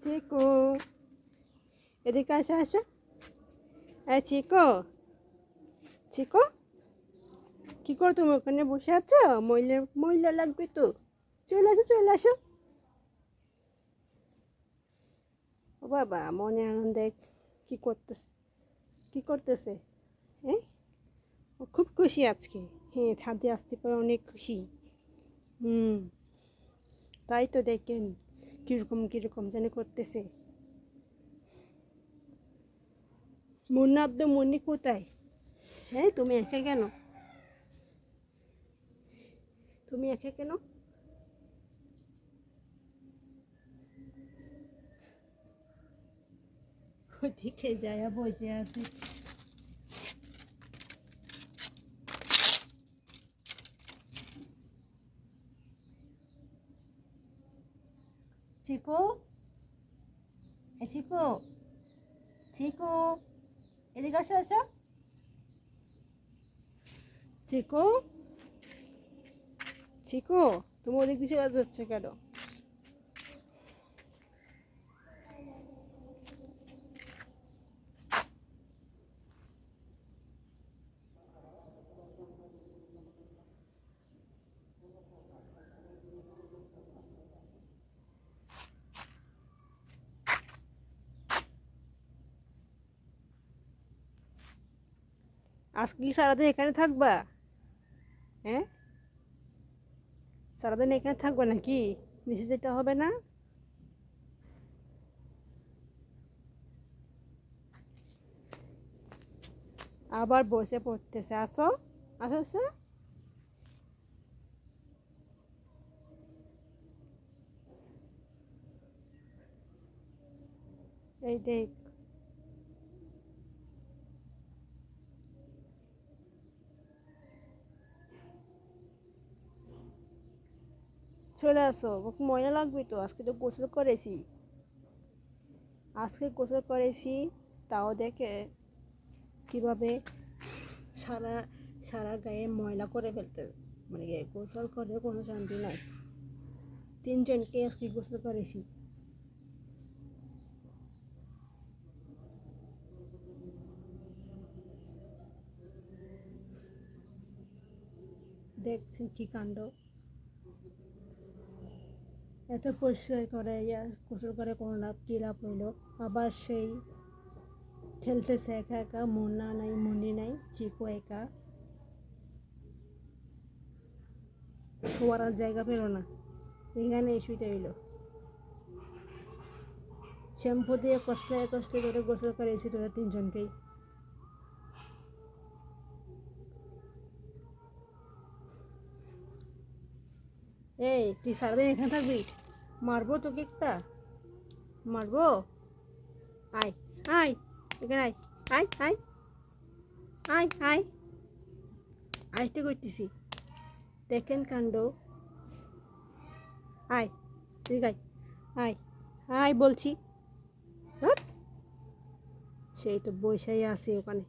চিকু, এদিকে আসো আসো। চিকু, চিকু, কী করো তুমি ওখানে বসে আছো? ময়লা ময়লা লাগবে তো। চলে আসো চলে আসো। ও বাবা, মনে আনন্দে কী করতেছে, কী করতেছে? হ্যাঁ, ও খুব খুশি আজকে। হ্যাঁ, ছাদে আসতে পারে অনেক খুশি। হুম, তাই তো দেখেন কীরকম কীরকম যেন করতেছে। মুন্না আব্দু মুন্নি কোথায়? হ্যাঁ, তুমি একা কেন? তুমি একা কেন? ওদিকে যায়া বসে আছে। চিকু, চিকু, চিকু, এদিকে আসো আসো। চিকু, চিকু, তুমি ওদিক দিয়ে চলে যাচ্ছে কেন? আজকে কি সারাদিন এখানে থাকবা? হ্যাঁ, সারাদিন এখানে থাকবা নাকি? নিচে যেতে হবে না? আবার বসে পড়তেছে। আসো আসো আসো। এই দেখ, চলে আসো, ওকে ময়লা লাগবে তো। আজকে তো গোসল করেছি, আজকে গোসল করেছি। তাও দেখে কিভাবে সারা সারা গায়ে ময়লা করে ফেলতে, মানে গোসল করে কোনো শান্তি নাই। তিনজনকে আজকে গোসল করেছি। দেখছেন কি কাণ্ড! এত পরিষ্কার করে গোসল করে কোনো লাভ, কী লাভ হইলো? আবার সেই খেলতেছে একা একা। মুন্না নাই, মুন্নি নাই, চিকু একা। শোয়ার আর জায়গা পেল না, এখানে শুইতে হইলো। শ্যাম্পু দিয়ে কষ্টে কষ্টে করে গোসল করেছি তোদের তিনজনকেই। এই, তুই সারাদিন এখানে থাকবি? মারবো তোকে একটা, মারবো। আয় আয়, এখানে আয়, আয় আয়, আয় আয়, আয়তে করতেছি। দেখেন কাণ্ড। আয়, ঠিক আয়, আয় আয় বলছি। হ্যাঁ, সেই তো বসেই আছে ওখানে।